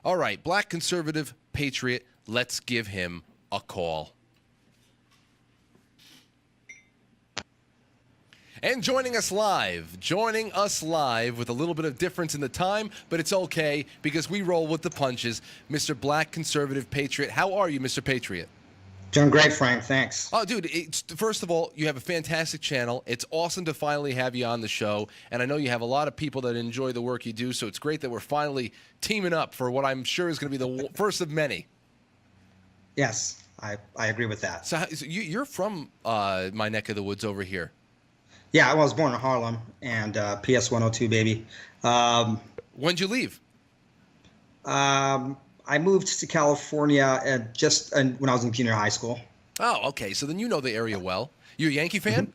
All right, Black conservative patriot, let's give him a call. And joining us live with a little bit of difference in the time, but it's okay because we roll with the punches, Mr. Black conservative patriot. How are you, Mr. Patriot? Doing great, Frank. Thanks. Oh, dude, first of all, you have a fantastic channel. It's awesome to finally have you on the show, and I know you have a lot of people that enjoy the work you do, so it's great that we're finally teaming up for what I'm sure is going to be the first of many. Yes, I agree with that. So you're from my neck of the woods over here. Yeah, I was born in Harlem, and PS 102, baby. When'd you leave? I moved to California when I was in junior high school. Oh, okay. So then you know the area well. You a Yankee fan?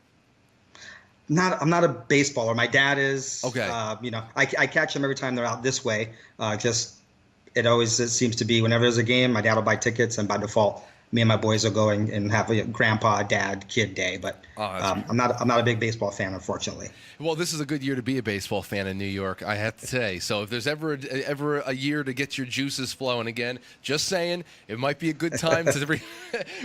I'm not a baseballer. My dad is. Okay. I catch them every time they're out this way. It seems to be whenever there's a game, my dad will buy tickets, and by default, me and my boys will go and have a grandpa, dad, kid day. But I'm not a big baseball fan, unfortunately. Well, this is a good year to be a baseball fan in New York, I have to say. So if there's ever a year to get your juices flowing again, just saying, it might be a good time to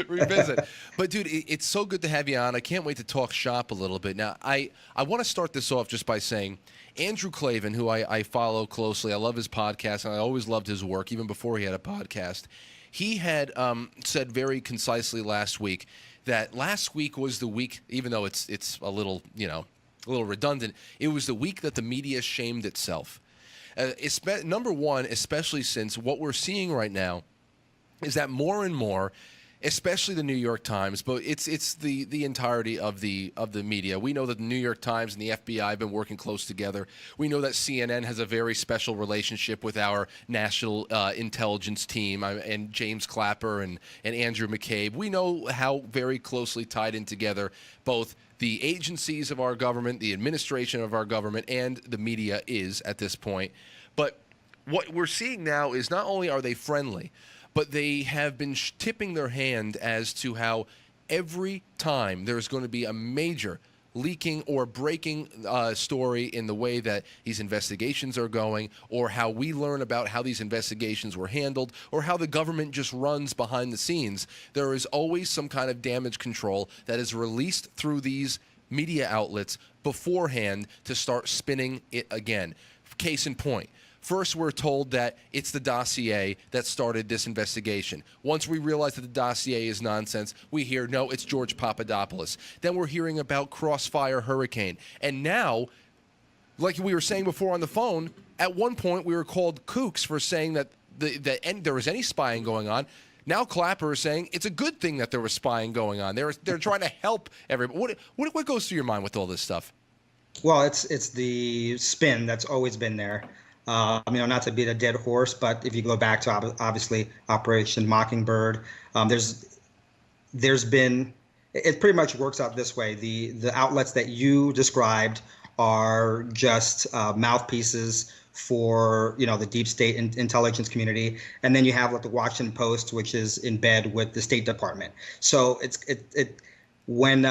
revisit. But, dude, it's so good to have you on. I can't wait to talk shop a little bit. Now, I want to start this off just by saying Andrew Klavan, who I follow closely, I love his podcast, and I always loved his work, even before he had a podcast. He had said very concisely last week that last week was the week, even though it's a little redundant, it was the week that the media shamed itself. Number one, especially since what we're seeing right now is that more and more, especially the New York Times, but it's the entirety of the media. We know that the New York Times and the FBI have been working close together. We know that CNN has a very special relationship with our national intelligence team and James Clapper and Andrew McCabe. We know how very closely tied in together both the agencies of our government, the administration of our government, and the media is at this point. But what we're seeing now is not only are they friendly, but they have been tipping their hand as to how every time there's going to be a major leaking or breaking story in the way that these investigations are going, or how we learn about how these investigations were handled, or how the government just runs behind the scenes, there is always some kind of damage control that is released through these media outlets beforehand to start spinning it again. Case in point. First, we're told that it's the dossier that started this investigation. Once we realize that the dossier is nonsense, we hear, no, it's George Papadopoulos. Then we're hearing about Crossfire Hurricane. And now, like we were saying before on the phone, at one point we were called kooks for saying that there was any spying going on. Now Clapper is saying it's a good thing that there was spying going on. They're trying to help everybody. What goes through your mind with all this stuff? Well, it's the spin that's always been there. Not to beat a dead horse, but if you go back to obviously Operation Mockingbird, there's been, it pretty much works out this way. The outlets that you described are just mouthpieces for the deep state intelligence community, and then you have like the Washington Post, which is in bed with the State Department. So when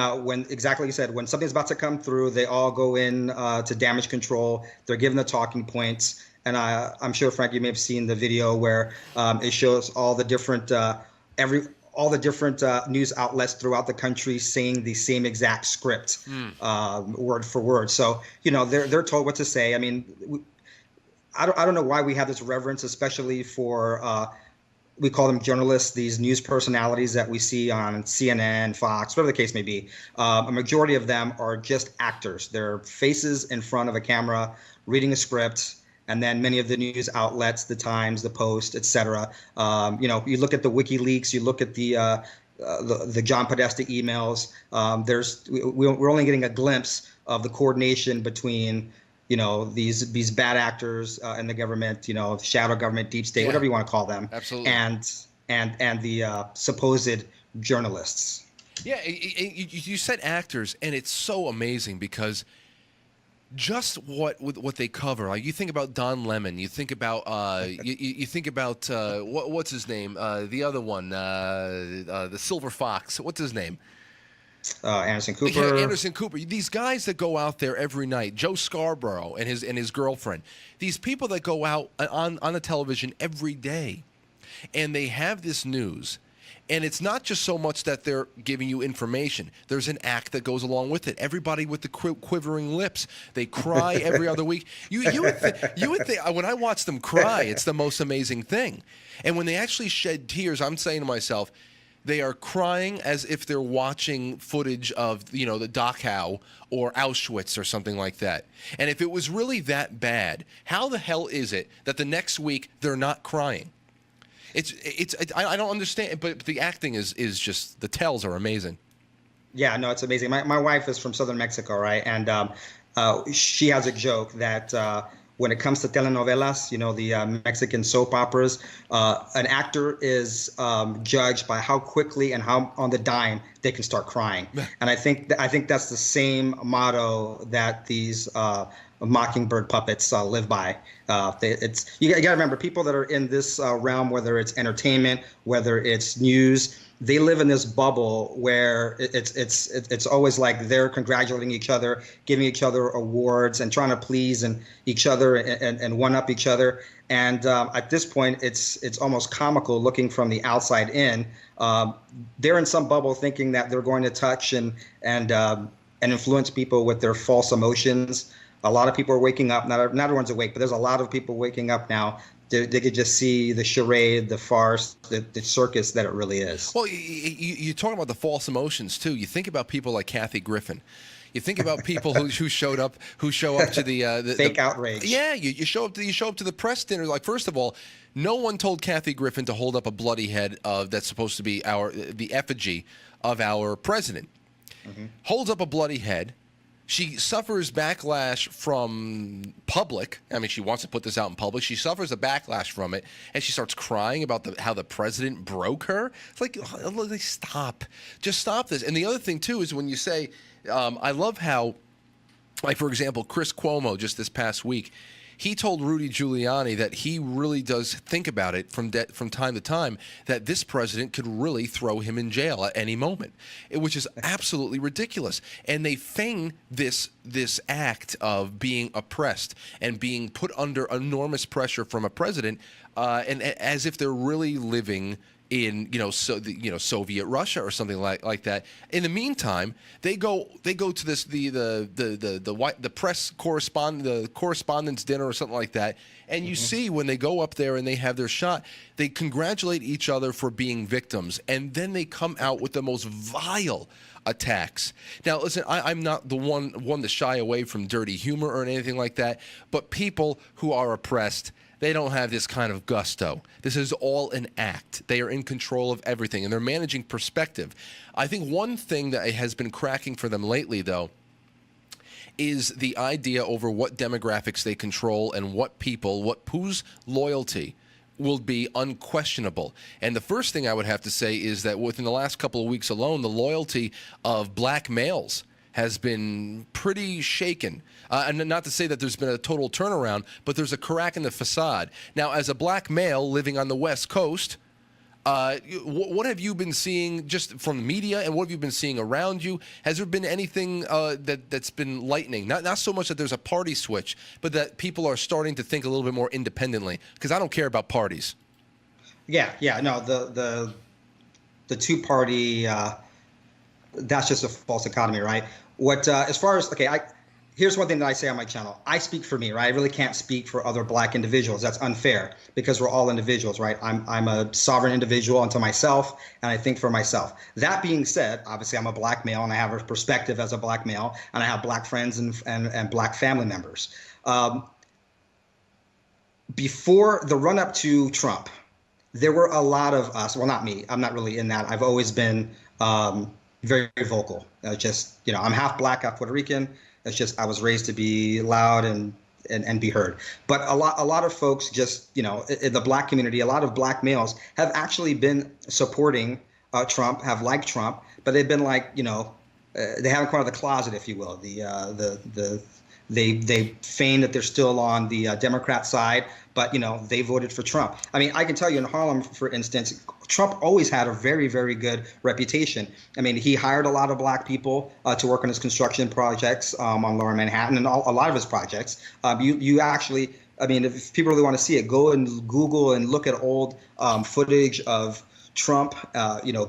exactly like you said, when something's about to come through, they all go in to damage control. They're given the talking points, and I'm sure, Frank, you may have seen the video where it shows all the different news outlets throughout the country saying the same exact script, word for word. So they're told what to say. I mean, I don't know why we have this reverence, especially for we call them journalists, these news personalities that we see on CNN, Fox, whatever the case may be. A majority of them are just actors. They're faces in front of a camera reading a script. And then many of the news outlets, the Times, the Post, et cetera. You look at the WikiLeaks, you look at the John Podesta emails. We're only getting a glimpse of the coordination between these bad actors in the government, shadow government, deep state, whatever you want to call them. Absolutely. And the supposed journalists. Yeah, you said actors, and it's so amazing because just what they cover. Like you think about Don Lemon, you think about you think about what's his name, the other one, the Silver Fox. What's his name? Anderson Yeah, Cooper. Anderson Cooper. These guys that go out there every night, Joe Scarborough and his girlfriend. These people that go out on the television every day, and they have this news. And it's not just so much that they're giving you information. There's an act that goes along with it. Everybody with the quivering lips. They cry every other week. You would think, when I watch them cry, it's the most amazing thing. And when they actually shed tears, I'm saying to myself, they are crying as if they're watching footage of, the Dachau or Auschwitz or something like that. And if it was really that bad, how the hell is it that the next week they're not crying? I don't understand, but the acting is just, the tells are amazing. Yeah, no, it's amazing. My wife is from southern Mexico, right? And she has a joke that when it comes to telenovelas, the Mexican soap operas, an actor is judged by how quickly and how on the dime they can start crying. And I think that's the same motto that these Mockingbird puppets live by. You got to remember, people that are in this realm, whether it's entertainment, whether it's news, they live in this bubble where it's always like they're congratulating each other, giving each other awards, and trying to please each other and one up each other. And at this point, it's almost comical looking from the outside in. They're in some bubble thinking that they're going to touch and influence people with their false emotions. A lot of people are waking up. Not everyone's awake, but there's a lot of people waking up now. They could just see the charade, the farce, the circus that it really is. Well, you talk about the false emotions too. You think about people like Kathy Griffin. You think about people who show up to the fake outrage. Yeah, you show up to the press dinner. Like, first of all, no one told Kathy Griffin to hold up a bloody head that's supposed to be the effigy of our president. Mm-hmm. Holds up a bloody head. She suffers backlash from public. I mean, she wants to put this out in public. She suffers a backlash from it, and she starts crying about how the president broke her. It's like, stop. Just stop this. And the other thing, too, is when you say, I love how, like, for example, Chris Cuomo just this past week, he told Rudy Giuliani that he really does think about it from time to time, that this president could really throw him in jail at any moment, which is absolutely ridiculous. And they feign this act of being oppressed and being put under enormous pressure from a president, and as if they're really living in Soviet Russia or something like that. In the meantime, they go to this the press correspondence dinner or something like that, and you see when they go up there and they have their shot, they congratulate each other for being victims, and then they come out with the most vile attacks. Now, listen, I'm not the one to shy away from dirty humor or anything like that, but people who are oppressed, they don't have this kind of gusto. This is all an act. They are in control of everything, and they're managing perspective. I think one thing that has been cracking for them lately, though, is the idea over what demographics they control and whose loyalty will be unquestionable. And the first thing I would have to say is that within the last couple of weeks alone, the loyalty of black males has been pretty shaken. And not to say that there's been a total turnaround, but there's a crack in the facade. Now, as a black male living on the West Coast, what have you been seeing just from the media, and what have you been seeing around you? Has there been anything that's been lightening? Not so much that there's a party switch, but that people are starting to think a little bit more independently, because I don't care about parties. Yeah, no, the two-party, that's just a false economy, right? As far as, here's one thing that I say on my channel. I speak for me, right? I really can't speak for other black individuals. That's unfair, because we're all individuals, right? I'm a sovereign individual unto myself, and I think for myself. That being said, obviously I'm a black male, and I have a perspective as a black male, and I have black friends and black family members. Before the run-up to Trump, there were a lot of us, well, not me, I'm not really in that. I've always been very, very vocal. I'm half black, half Puerto Rican. It's just I was raised to be loud and be heard. But a lot of folks just, in the black community, a lot of black males have actually been supporting Trump, have liked Trump, but they've been like, they haven't come out of the closet, if you will. They feign that they're still on the Democrat side, but they voted for Trump. I mean, I can tell you in Harlem, for instance, Trump always had a very, very good reputation. I mean, he hired a lot of black people to work on his construction projects on Lower Manhattan and a lot of his projects. You actually, I mean, if people really want to see it, go and Google and look at old footage of Trump,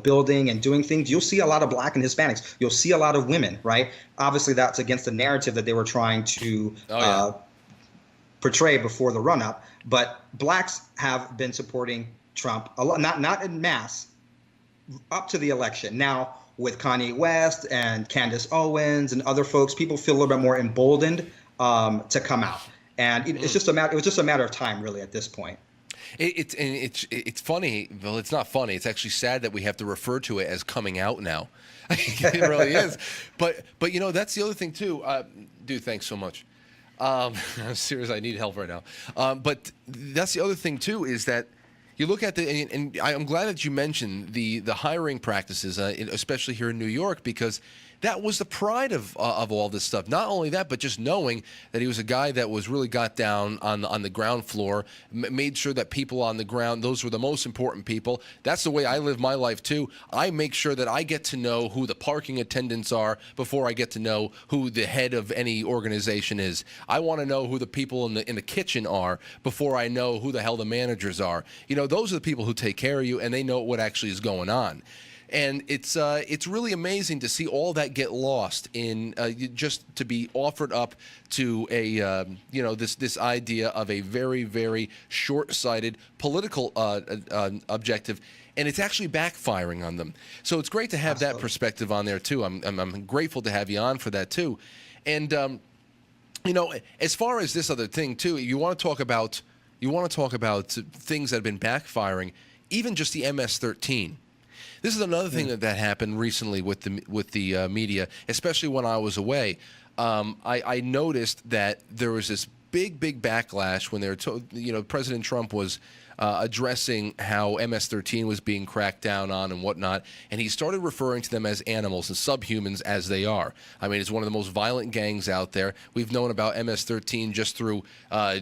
building and doing things. You'll see a lot of black and Hispanics. You'll see a lot of women, right? Obviously, that's against the narrative that they were trying to portray before the run-up. But blacks have been supporting Trump a lot, not en masse, up to the election. Now, with Kanye West and Candace Owens and other folks, people feel a little bit more emboldened to come out. And it was just a matter of time, really, at this point. It's funny. Well, it's not funny. It's actually sad that we have to refer to it as coming out now. It really is. But that's the other thing too. Dude, thanks so much. I'm serious. I need help right now. But that's the other thing too, is that you look at and I'm glad that you mentioned the hiring practices, especially here in New York, because that was the pride of all this stuff. Not only that, but just knowing that he was a guy that was really got down on the ground floor, made sure that people on the ground, those were the most important people. That's the way I live my life too. I make sure that I get to know who the parking attendants are before I get to know who the head of any organization is. I want to know who the people in the kitchen are before I know who the hell the managers are. Those are the people who take care of you, and they know what actually is going on. And it's really amazing to see all that get lost in just to be offered up to a this idea of a very, very short-sighted political objective, and it's actually backfiring on them. So it's great to have that perspective on there too. I'm grateful to have you on for that too. And as far as this other thing too, you want to talk about things that have been backfiring, even just the MS-13. This is another thing that happened recently with the media, especially when I was away. I noticed that there was this big backlash when they were President Trump was addressing how MS-13 was being cracked down on and whatnot, and he started referring to them as animals and subhumans as they are. I mean, it's one of the most violent gangs out there. We've known about MS-13 just through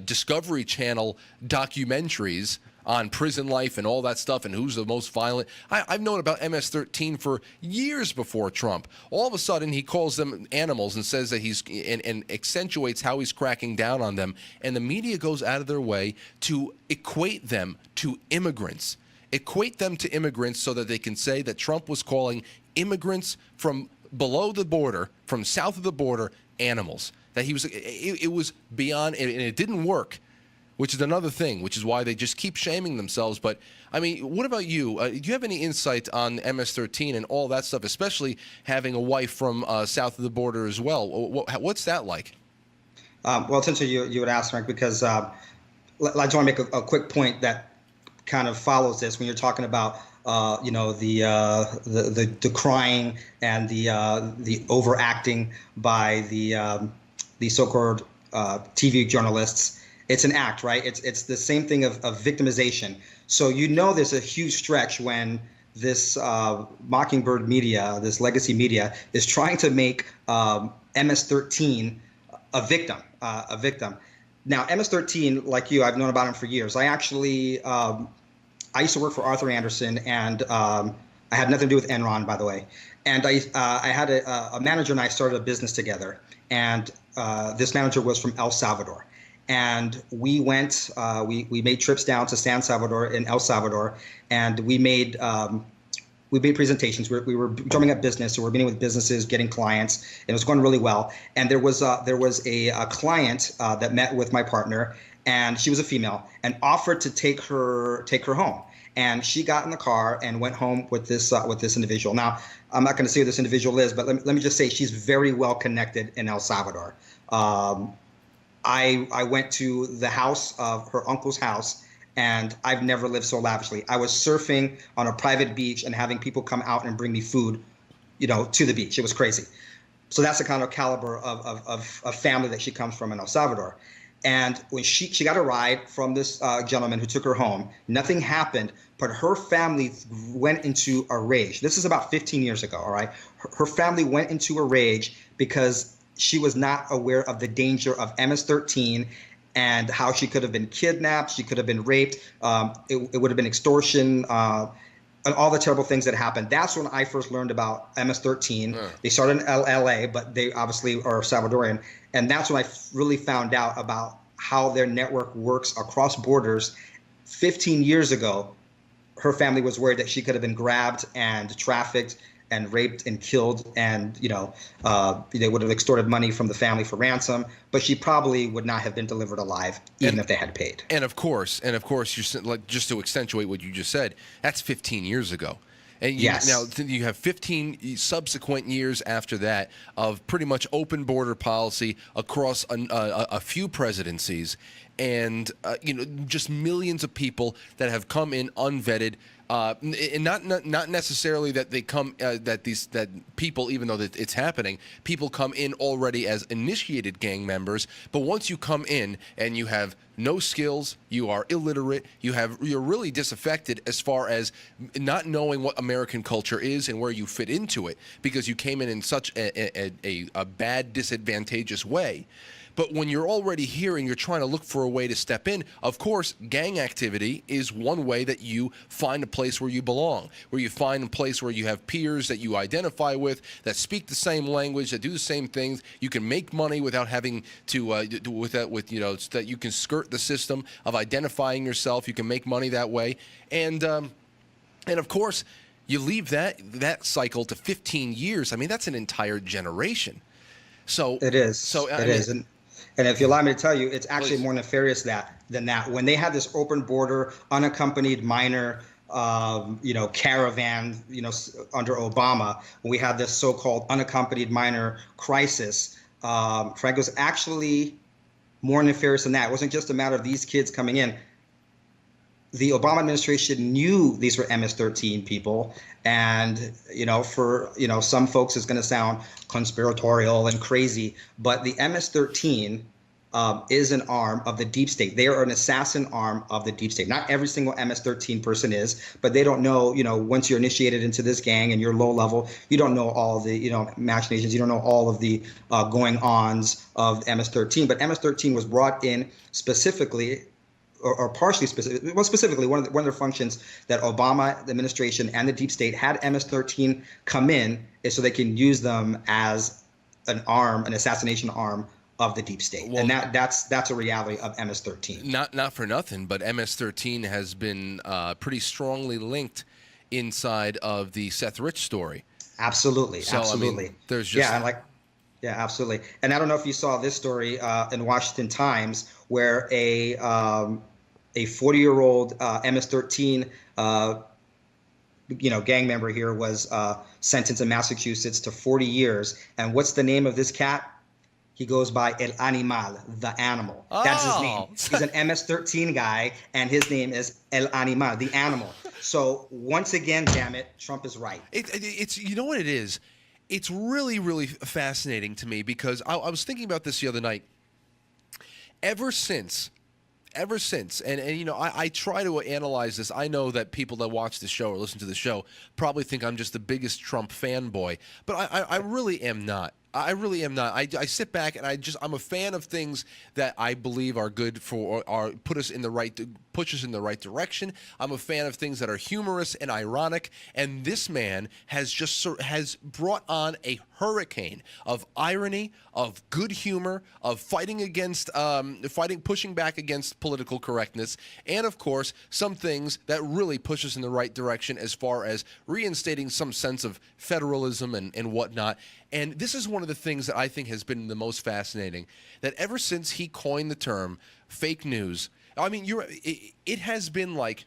Discovery Channel documentaries on prison life and all that stuff and who's the most violent. I've known about MS-13 for years before Trump. All of a sudden, he calls them animals and says that and accentuates how he's cracking down on them. And the media goes out of their way to equate them to immigrants. Equate them to immigrants so that they can say that Trump was calling immigrants from below the border, from south of the border, animals. That he was, it was beyond, and it didn't work. Which is another thing, which is why they just keep shaming themselves. But, I mean, what about you? Do you have any insight on MS-13 and all that stuff, especially having a wife from south of the border as well? What's that like? Well, essentially, you would ask, Frank, because I just want to make a quick point that kind of follows this when you're talking about the crying and the overacting by the so-called TV journalists. It's an act, right? It's the same thing of victimization. So there's a huge stretch when this Mockingbird media, this legacy media, is trying to make MS-13 a victim. Now, MS-13, like you, I've known about him for years. I actually, I used to work for Arthur Andersen, and I had nothing to do with Enron, by the way. And I had a manager, and I started a business together. And this manager was from El Salvador. And we went, we made trips down to San Salvador in El Salvador, and we made presentations. We were drumming up business, so we're meeting with businesses, getting clients, and it was going really well. And there was a client that met with my partner, and she was a female, and offered to take her home. And she got in the car and went home with this individual. Now, I'm not going to say who this individual is, but let me just say she's very well connected in El Salvador. I went to the house of her uncle's house, and I've never lived so lavishly. I was surfing on a private beach and having people come out and bring me food, to the beach. It was crazy. So that's the kind of caliber of family that she comes from in El Salvador. And when she got a ride from this gentleman who took her home, nothing happened, but her family went into a rage. This is about 15 years ago, all right? Her family went into a rage because she was not aware of the danger of MS-13 and how she could have been kidnapped, she could have been raped, it would have been extortion, and all the terrible things that happened. That's when I first learned about MS-13. They started in LA, but they obviously are Salvadorian. And that's when I really found out about how their network works across borders. 15 years ago, her family was worried that she could have been grabbed and trafficked and raped and killed, and they would have extorted money from the family for ransom, but she probably would not have been delivered alive, even if they had paid. And of course, you're like, just to accentuate what you just said, that's 15 years ago. And yes. Now you have 15 subsequent years after that of pretty much open border policy across a few presidencies, and just millions of people that have come in unvetted. And not necessarily that they come that people, even though that it's happening, people come in already as initiated gang members. But once you come in and you have no skills, you are illiterate, you're really disaffected as far as not knowing what American culture is and where you fit into it, because you came in such a bad, disadvantageous way. But when you're already here and you're trying to look for a way to step in, of course, gang activity is one way that you find a place where you belong, where you find a place where you have peers that you identify with, that speak the same language, that do the same things. You can make money without having to so that you can skirt the system of identifying yourself. You can make money that way, and of course, you leave that cycle to 15 years. I mean, that's an entire generation. So it is. So it is. And if you allow me to tell you, it's actually Please. more nefarious than that. When they had this open border, unaccompanied minor, caravan, under Obama, when we had this so-called unaccompanied minor crisis, Frank, was actually more nefarious than that. It wasn't just a matter of these kids coming in. The Obama administration knew these were MS-13 people, and for some folks it's going to sound conspiratorial and crazy, but the MS-13 is an arm of the deep state. They are an assassin arm of the deep state. Not every single MS-13 person is, but they don't know. Once you're initiated into this gang and you're low level, you don't know all the machinations. You don't know all of the going-ons of MS-13. But MS-13 was brought in specifically, or partially specific. Well, specifically, one of their functions that Obama administration and the deep state had MS-13 come in is so they can use them as an assassination arm of the deep state. Well, and that's a reality of MS-13. Not for nothing, but MS-13 has been pretty strongly linked inside of the Seth Rich story. Absolutely, so, absolutely. I mean, there's just yeah, absolutely. And I don't know if you saw this story in Washington Times, where a 40-year-old MS-13 gang member here was sentenced in Massachusetts to 40 years. And what's the name of this cat? He goes by El Animal, the animal. That's his name. He's an MS-13 guy, and his name is El Animal, the animal. So once again, damn it, Trump is right. It's you know what it is? It's really, really fascinating to me, because I was thinking about this the other night. Ever since, and I try to analyze this. I know that people that watch the show or listen to the show probably think I'm just the biggest Trump fanboy, but I really am not. I really am not. I sit back and I'm a fan of things that I believe are good for, or push us in the right direction. I'm a fan of things that are humorous and ironic. And this man has brought on a hurricane of irony, of good humor, of pushing back against political correctness, and of course some things that really push us in the right direction as far as reinstating some sense of federalism and whatnot. And this is one of the things that I think has been the most fascinating, that ever since he coined the term fake news, I mean, it has been like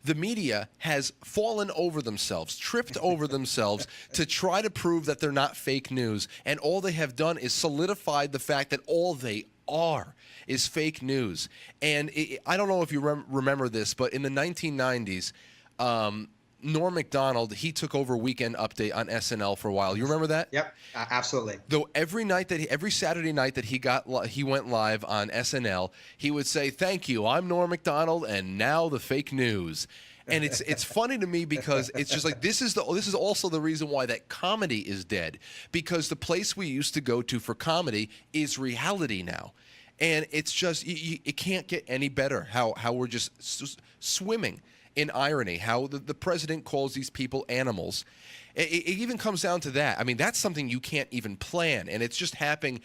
the media has fallen over themselves, tripped over themselves to try to prove that they're not fake news. And all they have done is solidified the fact that all they are is fake news. And I don't know if you remember this, but in the 1990s, Norm Macdonald, he took over Weekend Update on SNL for a while. You remember that? Yep, absolutely. Though every Saturday night that he went live on SNL, he would say, "Thank you, I'm Norm Macdonald, and now the fake news." And it's funny to me because it's just like this is also the reason why that comedy is dead, because the place we used to go to for comedy is reality now. And it's just it can't get any better how we're just swimming in irony, how the president calls these people animals. It even comes down to that. I mean, that's something you can't even plan, and it's just happening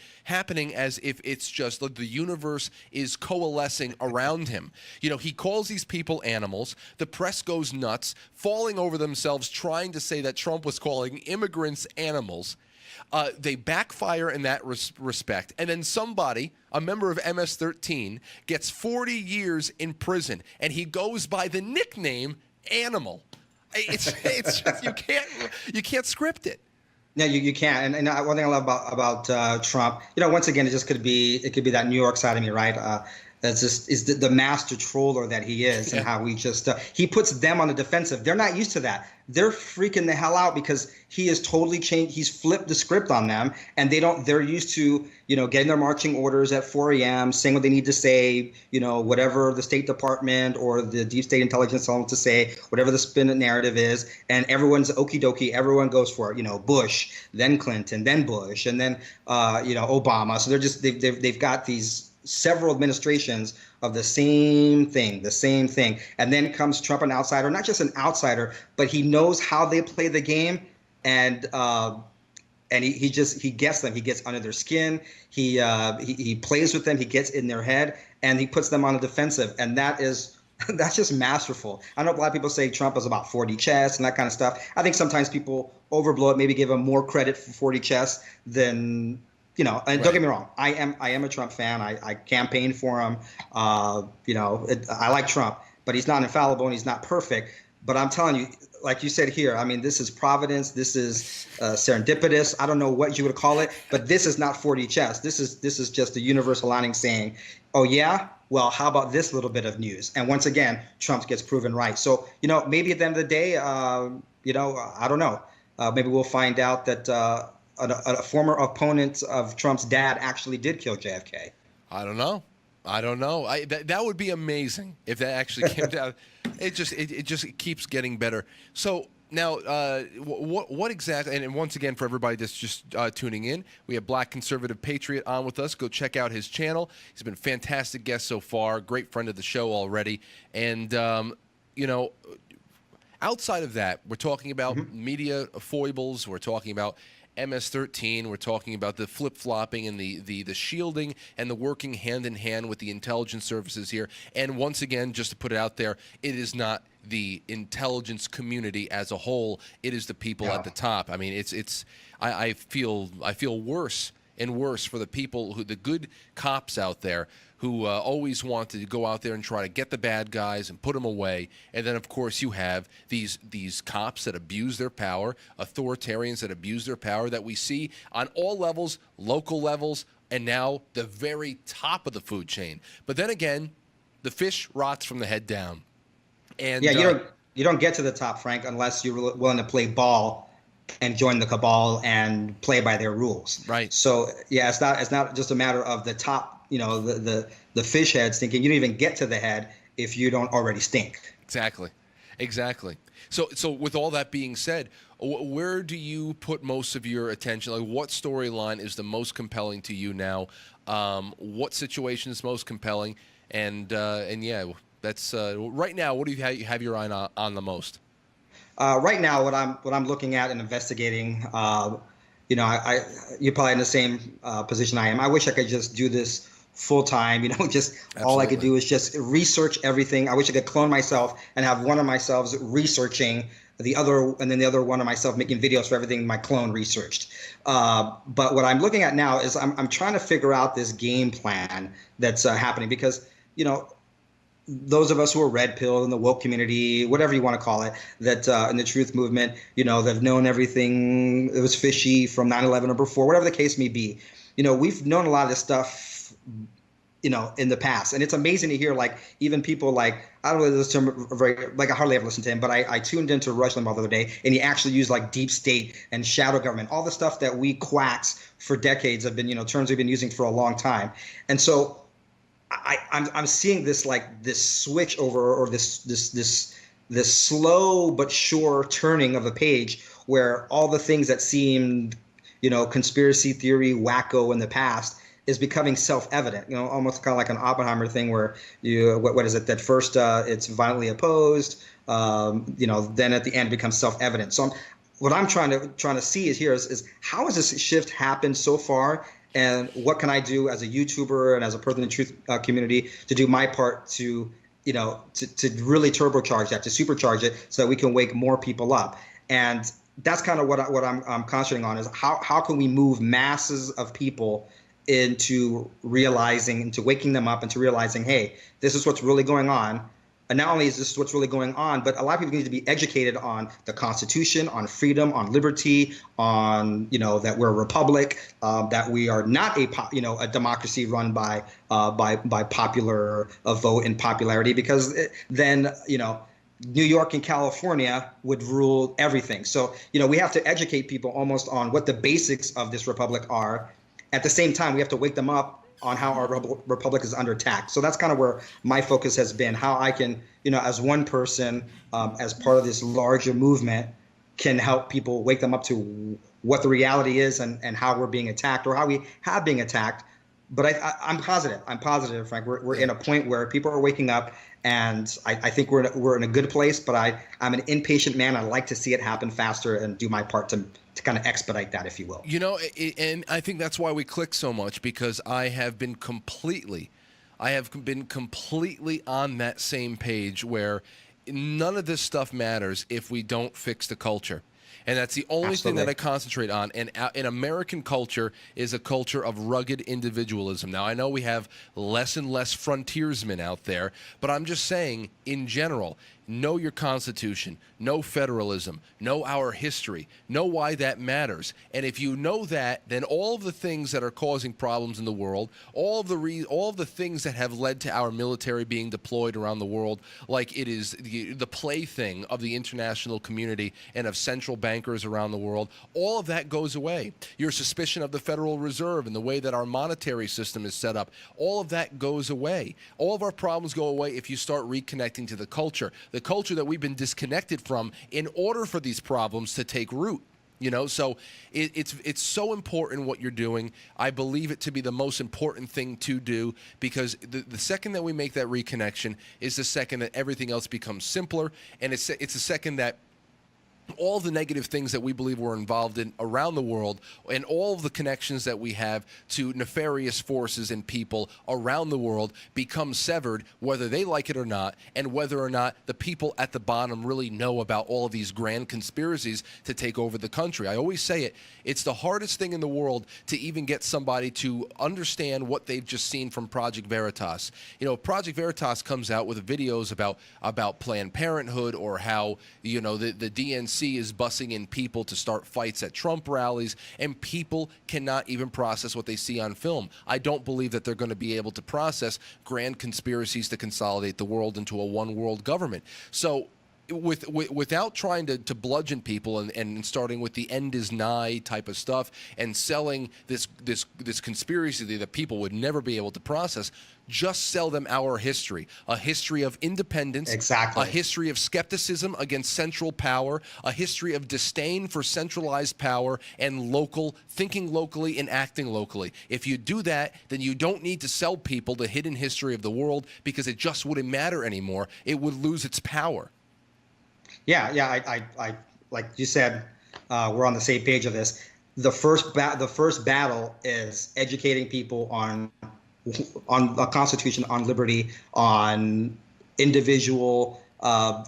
as if it's just like the universe is coalescing around him. You know, he calls these people animals. The press goes nuts, falling over themselves, trying to say that Trump was calling immigrants animals. They backfire in that respect, and then somebody, a member of MS-13, gets 40 years in prison, and he goes by the nickname Animal. It's just you can't script it. No, you can't. And one thing I love about Trump, once again, it could be that New York side of me, right? That's just is the master troller that he is, and how he puts them on the defensive. They're not used to that. They're freaking the hell out because he has totally changed. He's flipped the script on them, and they're used to, getting their marching orders at 4 a.m., saying what they need to say, whatever the State Department or the Deep State Intelligence tells them to say, whatever the spin narrative is, and everyone's okie dokie. Everyone goes for it. Bush, then Clinton, then Bush, and then Obama. So they've got these several administrations of the same thing. And then comes Trump, an outsider, not just an outsider, but he knows how they play the game. And he gets them. He gets under their skin. He plays with them. He gets in their head, and he puts them on the defensive. And that's just masterful. I know a lot of people say Trump is about 4D chess and that kind of stuff. I think sometimes people overblow it, maybe give him more credit for 4D chess than and right. Don't get me wrong. I am a Trump fan. I campaigned for him. I like Trump, but he's not infallible and he's not perfect. But I'm telling you, like you said here, I mean, this is providence. This is serendipitous. I don't know what you would call it, but this is not 4D chess. This is just the universe aligning, saying, oh yeah, well, how about this little bit of news? And once again, Trump gets proven right. So maybe at the end of the day, I don't know. Maybe we'll find out that a former opponent of Trump's dad actually did kill JFK. I don't know. That would be amazing if that actually came down. It just keeps getting better. So now, what exactly? And once again, for everybody that's just tuning in, we have Black Conservative Patriot on with us. Go check out his channel. He's been a fantastic guest so far. Great friend of the show already. And outside of that, we're talking about media foibles. We're talking about MS-13, we're talking about the flip-flopping and the shielding and the working hand-in-hand with the intelligence services here. And once again, just to put it out there, it is not the intelligence community as a whole. It is the people at the top. I mean, I feel worse and worse for the people, the good cops out there who always want to go out there and try to get the bad guys and put them away. And then, of course, you have these cops that abuse their power, authoritarians that abuse their power that we see on all levels, local levels, and now the very top of the food chain. But then again, the fish rots from the head down. And you don't get to the top, Frank, unless you're willing to play ball and join the cabal and play by their rules. Right. So yeah, it's not just a matter of the top, the fish heads thinking you don't even get to the head if you don't already stink. Exactly. So with all that being said, where do you put most of your attention? Like, what storyline is the most compelling to you now? What situation is most compelling? And yeah, that's right now. What do you have your eye on the most? Right now, what I'm looking at and investigating, you're probably in the same position I am. I wish I could just do this full time, just Absolutely. All I could do is just research everything. I wish I could clone myself and have one of myself researching the other, and then the other one of myself making videos for everything my clone researched. But what I'm looking at now is I'm trying to figure out this game plan that's happening, because, those of us who are red pill in the woke community, whatever you want to call it, that in the truth movement, that have known everything that was fishy from 9/11 or before, whatever the case may be, we've known a lot of this stuff, in the past. And it's amazing to hear, like, even people like, I don't really listen to him I hardly ever listen to him, but I tuned into Rush Limbaugh the other day, and he actually used like deep state and shadow government, all the stuff that we quacks for decades have been, terms we've been using for a long time. And so I'm seeing this, like, this switch over, or this this slow but sure turning of the page where all the things that seemed, conspiracy theory wacko in the past is becoming self-evident, almost kind of like an Oppenheimer thing where what is it, that first it's violently opposed, then at the end it becomes self-evident. So what I'm trying to see is how has this shift happened so far, and what can I do as a YouTuber and as a person in the truth community to do my part to really turbocharge that, to supercharge it, so that we can wake more people up. And that's kind of what I'm concentrating on, is how can we move masses of people into realizing, into waking them up, into realizing, hey, this is what's really going on. And not only is this what's really going on, but a lot of people need to be educated on the Constitution, on freedom, on liberty, on, that we're a republic, that we are not a democracy run by popular vote and popularity, because then, New York and California would rule everything. So, we have to educate people almost on what the basics of this republic are. At the same time, we have to wake them up on how our republic is under attack. So that's kind of where my focus has been, how I can, as one person, as part of this larger movement, can help people, wake them up to what the reality is and how we're being attacked, or how we have been attacked. But I'm positive, Frank. We're in a point where people are waking up, and I think we're in a good place. But I'm an impatient man. I like to see it happen faster and do my part to kind of expedite that, if you will. And I think that's why we click so much, because I have been completely on that same page, where none of this stuff matters if we don't fix the culture. And that's the only thing that I concentrate on. And in American culture is a culture of rugged individualism. Now, I know we have less and less frontiersmen out there, but I'm just saying, in general, know your Constitution, know federalism, know our history, know why that matters. And if you know that, then all of the things that are causing problems in the world, all of the things that have led to our military being deployed around the world, like it is the plaything of the international community and of central bankers around the world, all of that goes away. Your suspicion of the Federal Reserve and the way that our monetary system is set up, all of that goes away. All of our problems go away if you start reconnecting to the culture that we've been disconnected from in order for these problems to take root. So it's so important what you're doing. I believe it to be the most important thing to do, because the second that we make that reconnection is the second that everything else becomes simpler, and it's the second that all the negative things that we believe we're involved in around the world, and all of the connections that we have to nefarious forces and people around the world, become severed, whether they like it or not, and whether or not the people at the bottom really know about all of these grand conspiracies to take over the country. I always say it's the hardest thing in the world to even get somebody to understand what they've just seen from Project Veritas. Project Veritas comes out with videos about Planned Parenthood, or how, the DNC is bussing in people to start fights at Trump rallies, and people cannot even process what they see on film. I don't believe that they're going to be able to process grand conspiracies to consolidate the world into a one world government. So without trying to bludgeon people and starting with the end is nigh type of stuff, and selling this conspiracy that people would never be able to process, just sell them our history, a history of independence, exactly, a history of skepticism against central power, a history of disdain for centralized power, and thinking locally and acting locally. If you do that, then you don't need to sell people the hidden history of the world, because it just wouldn't matter anymore. It would lose its power. Yeah. I like you said, we're on the same page of this. The first battle is educating people on the Constitution, on liberty, on individual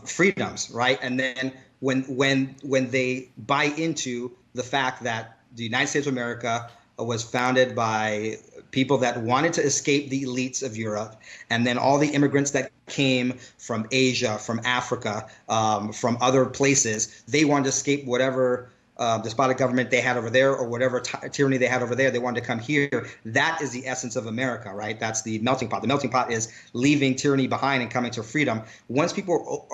freedoms, right? And then when they buy into the fact that the United States of America was founded by people that wanted to escape the elites of Europe, and then all the immigrants that came from Asia, from Africa, from other places, they wanted to escape whatever despotic government they had over there, or whatever tyranny they had over there. They wanted to come here. That is the essence of America, right? That's the melting pot. The melting pot is leaving tyranny behind and coming to freedom. Once people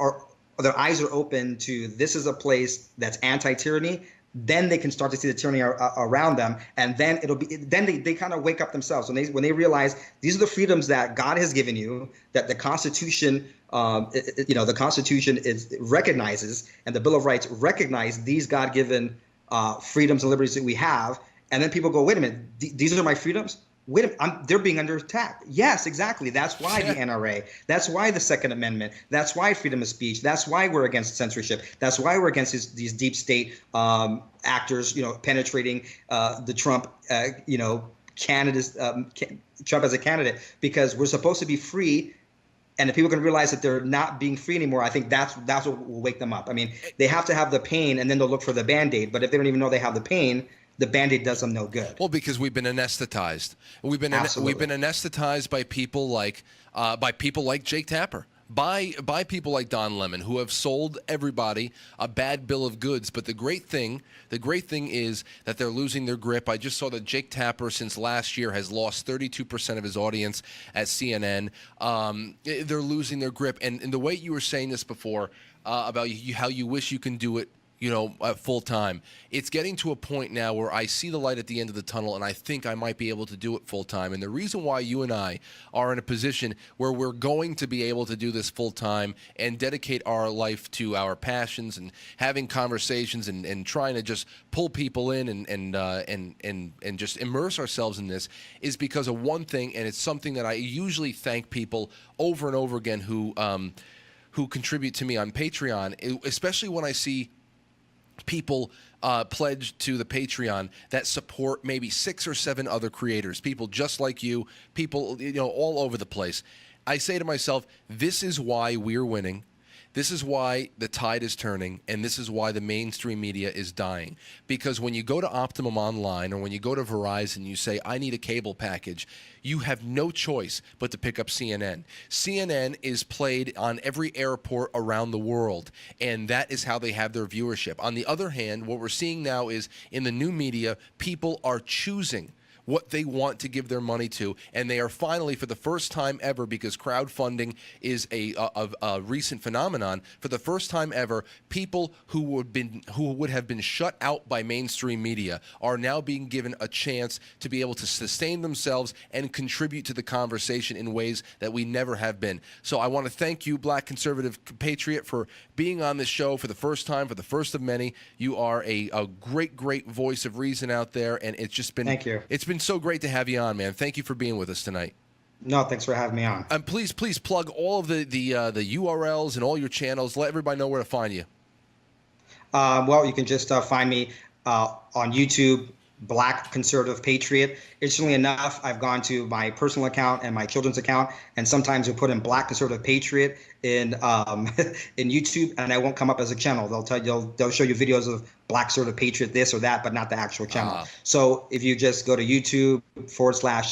their eyes are open to, this is a place that's anti-tyranny, then they can start to see the tyranny around them, and then they kind of wake up themselves when they realize these are the freedoms that God has given you, that the Constitution, the Constitution recognizes, and the Bill of Rights recognize these God-given freedoms and liberties that we have, and then people go, wait a minute, these are my freedoms. Wait a minute, they're being under attack. Yes, exactly. That's why the NRA. That's why the Second Amendment. That's why freedom of speech. That's why we're against censorship. That's why we're against these deep state actors, penetrating the Trump, candidates, Trump as a candidate, because we're supposed to be free. And if people can realize that they're not being free anymore, I think that's what will wake them up. I mean, they have to have the pain, and then they'll look for the Band-Aid. But if they don't even know they have the pain, the Band-Aid does them no good. Well, because we've been anesthetized. We've been anesthetized by people like Jake Tapper, by people like Don Lemon, who have sold everybody a bad bill of goods. But the great thing is that they're losing their grip. I just saw that Jake Tapper, since last year, has lost 32% of his audience at CNN. They're losing their grip. And the way you were saying this before about how you wish you can do it, full time. It's getting to a point now where I see the light at the end of the tunnel, and I think I might be able to do it full time. And the reason why you and I are in a position where we're going to be able to do this full time and dedicate our life to our passions and having conversations and trying to just pull people in and just immerse ourselves in this is because of one thing, and it's something that I usually thank people over and over again who contribute to me on Patreon, especially when I see people pledge to the Patreon that support maybe 6 or 7 other creators, people just like you, people all over the place. I say to myself, this is why we're winning. This is why the tide is turning, and this is why the mainstream media is dying. Because when you go to Optimum Online or when you go to Verizon, you say, I need a cable package, you have no choice but to pick up CNN. CNN is played on every airport around the world, and that is how they have their viewership. On the other hand, what we're seeing now is in the new media, people are choosing what they want to give their money to, and they are finally, for the first time ever, because crowdfunding is a recent phenomenon, for the first time ever, people who would have been shut out by mainstream media are now being given a chance to be able to sustain themselves and contribute to the conversation in ways that we never have been. So I want to thank you, Black Conservative Patriot, for being on this show for the first time, for the first of many. You are a great voice of reason out there, and it's just been Thank you. It's been so great to have you on, man. Thank you for being with us tonight. No, thanks for having me on. Please plug all of the URLs and all your channels. Let everybody know where to find you. Well, you can just find me on YouTube, Black Conservative Patriot. Interestingly enough, I've gone to my personal account and my children's account, and sometimes we put in Black Conservative Patriot in in YouTube, and I won't come up as a channel. They'll show you videos of Black Conservative Patriot this or that, but not the actual channel. So if you just go to YouTube /C/Black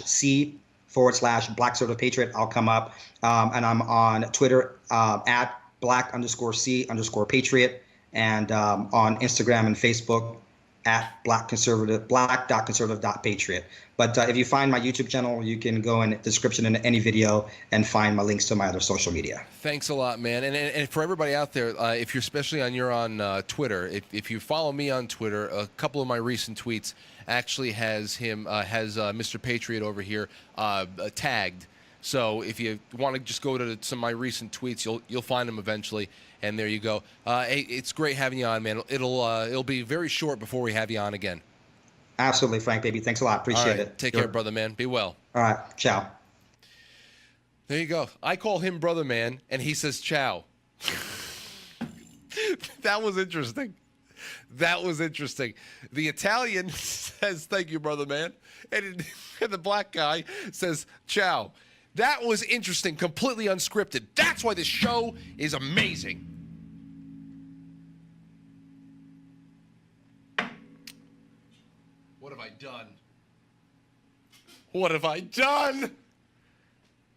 Conservative Patriot, I'll come up, and I'm on Twitter at Black_C_Patriot, and on Instagram and Facebook at black.conservative.patriot. But if you find my YouTube channel, you can go in the description in any video and find my links to my other social media. Thanks a lot, man. And for everybody out there, if you're especially on Twitter, if you follow me on Twitter, a couple of my recent tweets actually has Mr. Patriot over here tagged. So if you want to just go to some of my recent tweets, you'll find them eventually. And there you go. Hey, it's great having you on, man. It'll be very short before we have you on again. Absolutely, Frank, baby. Thanks a lot. Appreciate it. Take care, brother man. Be well. All right. Ciao. There you go. I call him brother man, and he says ciao. That was interesting. The Italian says thank you, brother man, and the black guy says ciao. That was interesting, completely unscripted. That's why this show is amazing. What have I done?